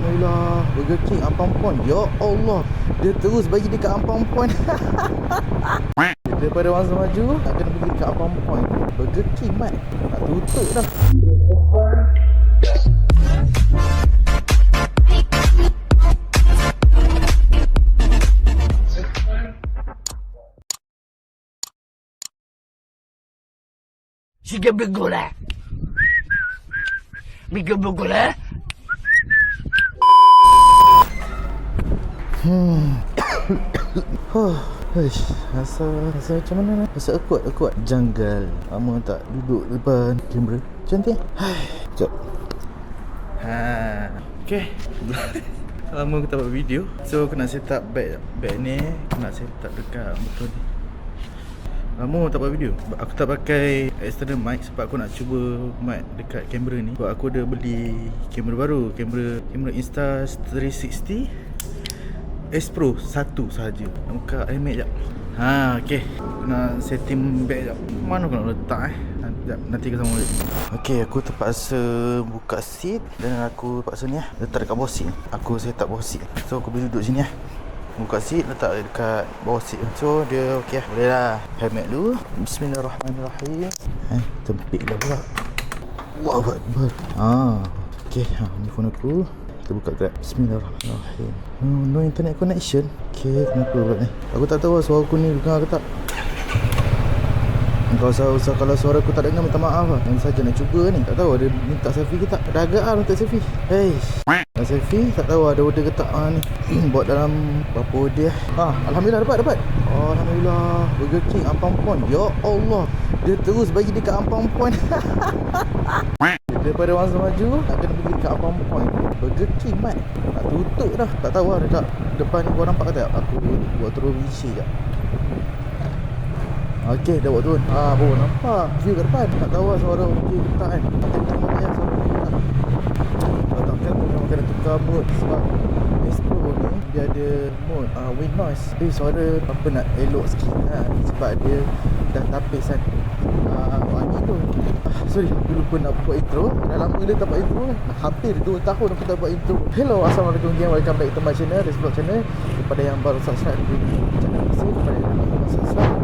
Alhamdulillah. Burger King Ampang Point. Ya Allah, dia terus bagi dekat Ampang Point. Daripada masa maju nak kena pergi dekat Ampang Point. Burger King mat nak tutup dah. Siga bergula. Biga bergula. Rasa macam mana? Rasa akuat janggal. Lama tak duduk depan kamera. Cantik. Sekejap. Okay. Lama aku tak buat video. So aku nak set up bag ni. Aku nak set up dekat betul ni. Lama tak buat video. Aku tak pakai external mic sebab aku nak cuba mic dekat kamera ni. Sebab aku dah beli kamera baru. Kamera Insta360 S Pro 1 sahaja. Nak buka iMac jap. Okay. Aku nak setting bag jap. Mana aku nak letak nanti kita sambung lagi. Okay, aku terpaksa buka seat. Dan aku terpaksa ni letak dekat bawah seat. Aku set up bawah seat. So aku boleh duduk sini buka seat, letak dekat bawah seat. So dia okey lah. Boleh lah. Helmet dulu. Bismillahirrahmanirrahim. Tempik dah pula. Allahu Akbar. Okay, ni phone aku. Kita buka kat Bismillahirrahmanirrahim. No internet connection. Okay, kenapa pula ni? Aku tak tahu suara aku ni dengar ke tak. Kalau suara aku tak dengar, minta maaf lah. Yang saja nak cuba ni. Tak tahu ada minta selfie ke tak. Dah agak lah minta selfie. Nak selfie, tak tahu ada order ke tak ni. Buat dalam berapa order. Alhamdulillah dapat. Alhamdulillah. Burger King Ampang Point. Ya Allah, dia terus bagi dekat Ampang Point. Daripada masa maju nak kena pergi dekat Ampang Point. Burger King mat nak tutup dah. Tak tahu lah dekat depan ni korang nampak ke tak. Aku buat turun windshield jap. Okay, dah buat turun. Baru nampak view kat depan. Tak tahu lah suara okey ke tak kan. Kita makan suara okey ke tak. Kalau takkan kita kena tukar mode. Sebab S Pro ni dia ada mode wind noise. Tapi suara apa nak elok sikit sebab dia dah tapis kan. Wangi tu. Sorry, aku lupa nak buat intro. Dah lama dia tak buat intro kan. Hampir 2 tahun aku tak buat intro. Hello, Assalamualaikum gang. Welcome back to my channel, Resblog channel. Kepada yang baru subscribe di channel ini, kepada yang baru subscribe,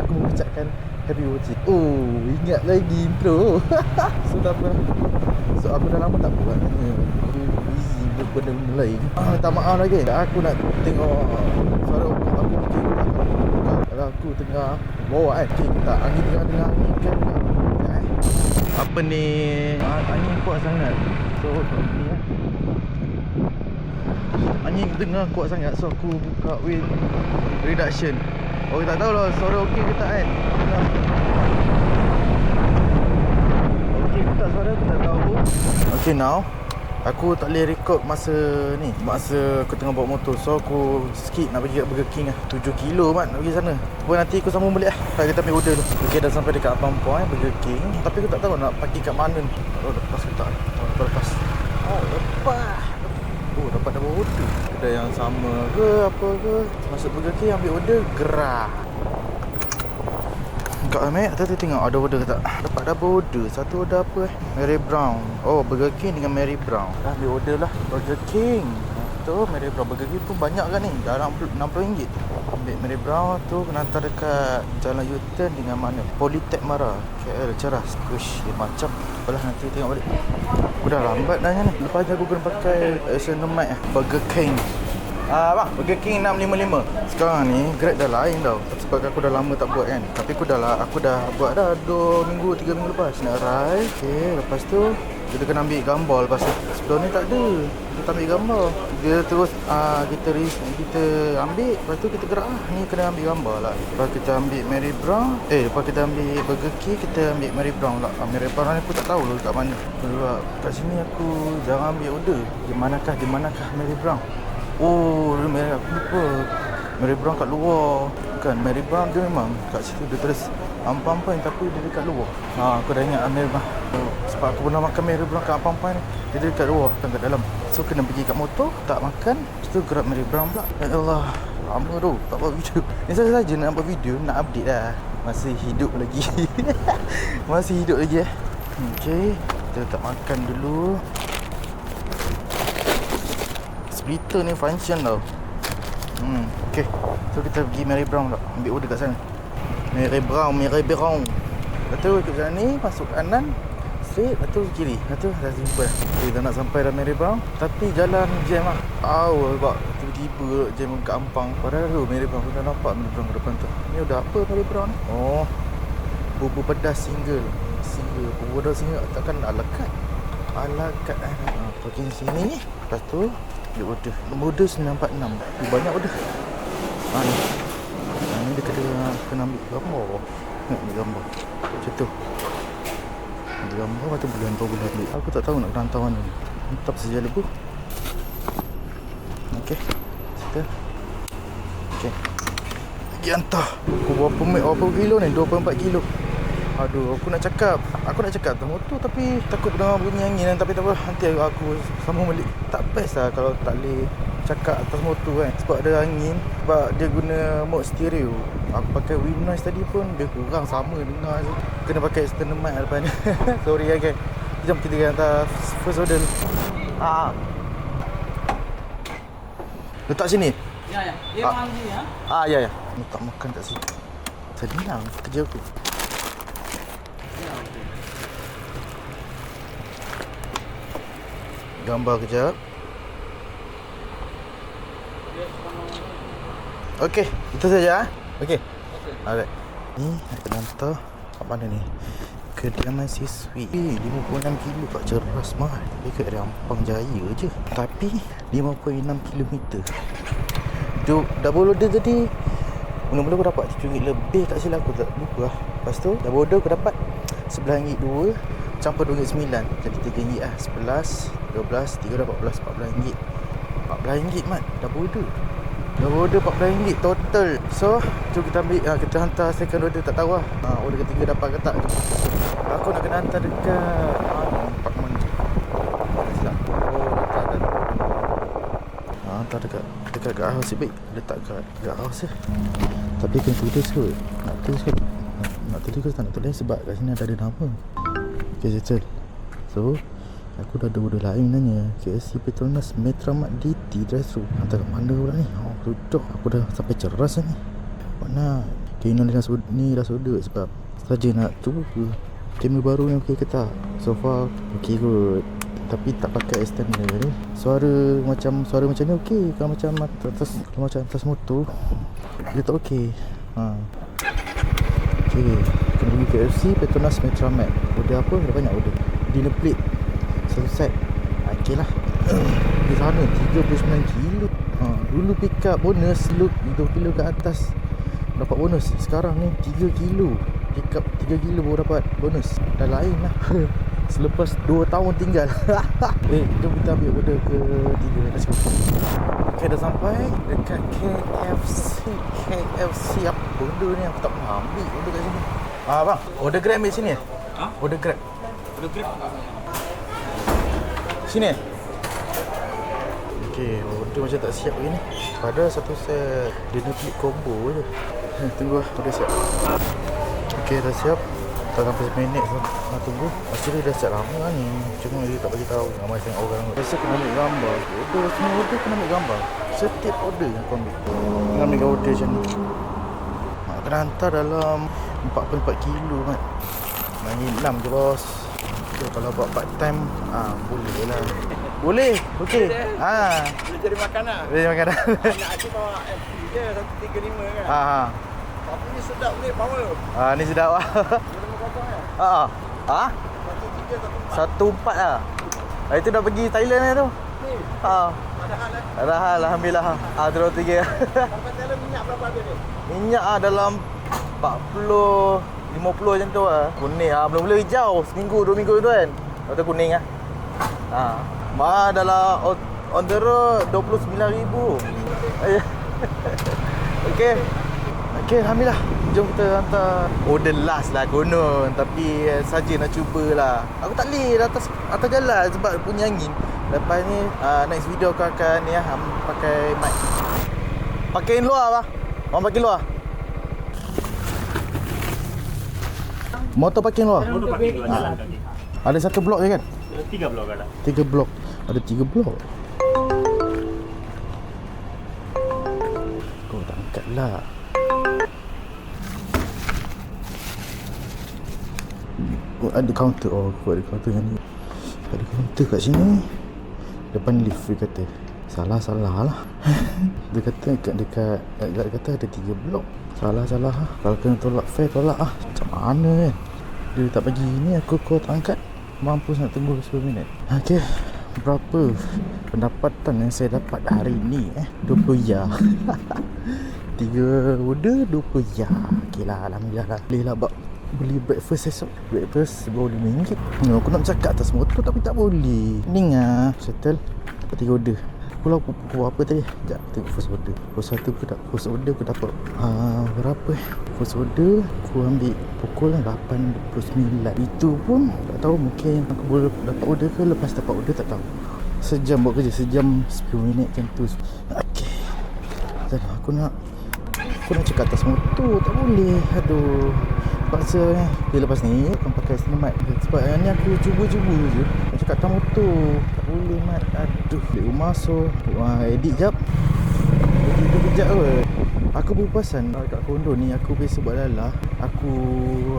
aku mengucapkan happy watching. Ingat lagi intro. So tak apa. So aku dah lama tak buat. Aku busy buat benda lain. Minta maaf lagi. Aku nak tengok suara aku okey ke tak. Kalau aku tengah bawa kan okey ke tak. Angin tengah angin kan. Apa ni, angin kuat sangat. So ni angin tengah kuat sangat. So aku buka wind reduction. Tak tahulah suara okey ke tak kan. Okey ke tak suara aku tak tahu. Okay, now aku tak boleh record masa ni. Masa aku tengah bawa motor. So aku skip nak pergi kat Burger King 7 kilo mat nak pergi sana. Nanti aku sambung balik kita ambil order tu. Okay, dah sampai dekat Ampang Point Burger King. Tapi aku tak tahu nak parking kat mana ni. Lepas ke tak. Lepas. Lepas. Dapat double order. Kedai yang sama ke apa ke. Masuk Burger King ambil order, gerah. Kat Amek tadi tengok ada order ke tak. Dapat double order. Satu order apa Mary Brown. Burger King dengan Mary Brown. Dah ambil order lah. Burger King tu Mary Brown. Burger King pun banyak kan ni. Dah RM60. Ambil Mary Brown tu kena hantar dekat Jalan U-turn dengan mana Politek Mara KL Ceras. Dia macam apalah, nanti tengok balik. Aku dah lambat dah ni. Lepas ni aku kena pakai external mic Burger King. Bang, Burger King 655. Sekarang ni Grab dah lain tau. Sebab aku dah lama tak buat kan. Tapi aku dah buat dah 2 minggu 3 minggu lepas. Nak ride. Okay, lepas tu kita kena ambil gambar. Lepas tu sebelum ni tak ada. Kita ambil gambar. Dia terus kita ambil. Lepas tu kita gerak lah. Ni kena ambil gambar lah. Lepas kita ambil Mary Brown. Lepas kita ambil Burger King, kita ambil Mary Brown lah. Mary Brown ni aku tak tahu lah kat mana. Sebab kat sini aku jarang ambil order. Di manakah Mary Brown? Aku lupa. Mary Brown kat luar. Bukan, Mary Brown dia memang kat situ dia tulis Ampang Point tapi dia dekat luar. Aku dah ingat Mary Brown. Sebab aku pernah makan Mary Brown kat Ampang Point. Dia dekat luar, bukan kat dalam. So kena pergi kat motor, tak makan. Lepas tu gerak Mary Brown pula. Ya Allah, lama tu tak buat video. Ni saja nak buat video, nak update dah. Masih hidup lagi. Masih hidup lagi Okay, kita tak makan dulu. Liter ni function tau. Okay. So kita pergi Mary Brown tak? Ambil order kat sana. Mary Brown. Lepas tu ikut jalan ni, masuk kanan straight, lepas tu kiri. Lepas tu dah jumpa dah. Okay, dah nak sampai dah Mary Brown. Tapi jalan jam lah. Sebab tiba-tiba jam kat Ampang. Padahal tu Mary Brown, kita nampak Mary Brown kat depan tu. Ni udah apa Mary Brown? Oh, bubur pedas single. Bubur pedas single takkan alakat. Parking sini. Lepas tu dia order. Order 946. Banyak order. Ni dia kena ambil gambar. Ambil gambar macam tu. Ambil gambar, lepas tu boleh ambil. Aku tak tahu nak kena hantar mana. Entah pasal lebu. Okay, kita lagi hantar. Aku berapa kilo ni? 24 kilo. Aduh, aku nak cakap atas motor tapi takut dengar bunyi angin. Tapi tak apa, nanti aku sambung balik. Tak best lah kalau tak boleh cakap atas motor kan, sebab ada angin. Sebab dia guna mode stereo. Aku pakai wind noise tadi pun dia kurang sama dengar je. Kena pakai external mic depan ni. Sorry kan. Jom kita hantar first order. Letak sini. Ya. Dia mandi ya. Ya. Letak makan kat sini. Senang kerja aku. Gambar kejap. Okey, itu saja. Okey. Alright. Ni nak kena hantar kat mana ni? Kediaman siswi. 56 kilo kat Ceras mahal. Dekat Ampang Jaya je. Tapi 5.6 kilometer. Tu double order tadi. Mula-mula aku dapat RM7 lebih tak silap aku, tak lupa lah. Lepas tu double order aku dapat RM11 campur RM2.9. Jadi RM3 lah. 11, 12, 3 dah 14, RM14. RM14 mat. Double order RM14 total. So jom kita ambil, kita hantar second order. Tak tahu lah order ketiga dapat ke tak. Aku nak kena hantar dekat Pak mana silap. Hantar dekat house. Baik, letak kat house je. Tapi kena tulis kot. Nak tulis kot. Nak tulis kot tak nak tulis, sebab kat sini ada nama. Okay, settle. So aku dah ada order lain nanya. KFC Petronas Metramat DT drive-thru. Hantar kat mana pula ni? Duduk. Aku dah sampai Ceras ni. Mana keinginan dia ni dah sudut. Sebab saja nak cuba kamera baru yang okey ke tak. So far okey kot. Tapi tak pakai extender ni. Suara macam ni okey. Kalau macam atas motor dia tak okey. Okey, kena pergi KFC Petronas Metramat. Order apa? Ada banyak order. Dinner plate satu set. Okey lah. Di sana 39 kilo. Dulu pick up bonus look 2 kilo ke atas dapat bonus. Sekarang ni 3 kilo. Pick up 3 kilo baru dapat bonus. Dah lain lah. Selepas 2 tahun tinggal. Jom kita ambil order ke 3. Let's go. Okay, dah sampai dekat KFC. Apa order ni? Aku tak pernah ambil order kat sini. Bang, order Grab ambil sini. Order Grab. Sini. Okay, order macam tak siap begini. Padahal satu set dinner plate combo je. Tunggu lah, order siap. Okay, dah siap. Tak sampai 1 minit nak tunggu. Pasti dia dah siap lama lah ni. Cuma dia tak bagi tahu. Ramai tengok orang. Biasa kena ambil gambar. Semua order kena ambil gambar. Setiap order aku ambil. Kena ambil order macam ni. Kena hantar dalam 44 kilo kan. Main 6 je bos. So, kalau buat part time boleh lah. Boleh. Okey. Boleh cari makan lah. Boleh makan dah. Nak aku bawa FP je 135 kan. Tapi ni sedap ni, power. Ni sedap lah. Nombor berapa ya? 1314 lah. Itu dah pergi Thailand lah tu. Ni. Ada hal lah. Ada hal, alhamdulillah. 23. Sampai Thailand minyak berapa habis ni? Minyak dalam 40, 50 macam tu lah. Kuning mula-mula hijau. Seminggu, 2 minggu tu kan. Lepas tu kuning lah. Dalam on the road 29,000. Okey, alhamdulillah. Jom kita hantar order last lah konon. Tapi saja nak cubalah. Aku tak boleh atas jalan sebab punya angin. Lepas ni next video aku akan ni pakai mic. Pakai luar bang. Orang pakai luar. Motor parking luar. Motor parking luar. Ada satu blok je kan? 3 blok ada. 3 blok. Ada 3 blok. Lah. Oh, ada kaunter. Oh, aku ada kaunter yang ni. Ada kaunter kat sini. Depan lift dia kata. Salah lah. Dia kata dekat kata ada 3 blok. Salah lah. Kalau kena tolak fare, tolak lah. Macam mana kan? Dia tak bagi ni, aku tak angkat. Mampus nak tunggu 10 minit. Okey. Berapa pendapatan yang saya dapat hari ni 20 ya. 3 order 20 ya. Okey lah, alhamdulillah lah. Boleh lah beli breakfast esok. Breakfast RM25. Aku nak cakap atas motor tapi tak boleh. Ni settle 3 order. Pukul apa tadi? Sekejap, tengok first order. First order aku dapat berapa First order aku ambil pukul 8.29. Itu pun tak tahu, mungkin aku boleh dapat order ke lepas dapat order, tak tahu. Sejam buat kerja, sejam 10 minit macam tu. Okay, dan aku nak cakap atas motor, tak boleh. Aduh, paksa dia lepas ni akan pakai Cinemat. Sebab yang ni aku cuba je nak cakap atas motor, tak boleh Mat. Aduh, balik rumah so edit kejap kot. Aku berpasan kat kondo ni, aku biasa buat lalah. Aku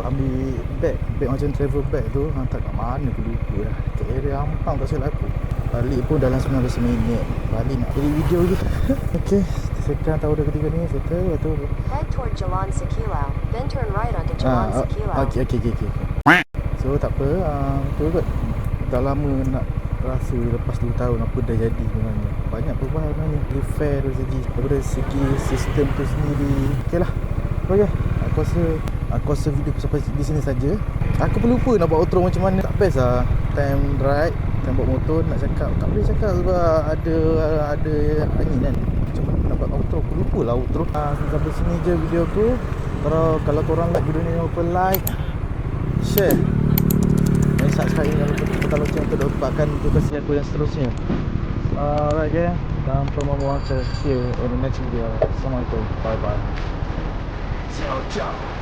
ambil bag macam travel bag tu, hantar kat mana aku lupa dah. Kat area Ampang tak silap aku. Balik pun dalam 19 minit. Balik nak edit video je. Okay, sekarang tahu dah ketiga ni settle. Betul. Head toward Jalan Sekilo, then turn right onto Jalan Sekilo. Okay. So tak apa, betul kot. Dah lama nak rasa lepas 2 tahun apa dah jadi sebenarnya. Banyak perubahan sebenarnya. Dari fair dari segi sistem tu sendiri. Okay lah. Okay, aku rasa video aku sampai di sini saja. Aku pun lupa nak buat outro macam mana. Tak best lah time ride, time bawa motor nak cakap. Tak boleh cakap sebab ada angin kan. Macam mana nak buat outro, aku lupa lah outro. Sampai sini je video aku. Kalau korang like video ni, jangan lupa like, share dan subscribe. Jangan lupa tekan lonceng untuk dapatkan notifikasi aku yang seterusnya. Alright, yeah. Dan promo see you in the next video. Assalamualaikum. Bye bye. Ciao.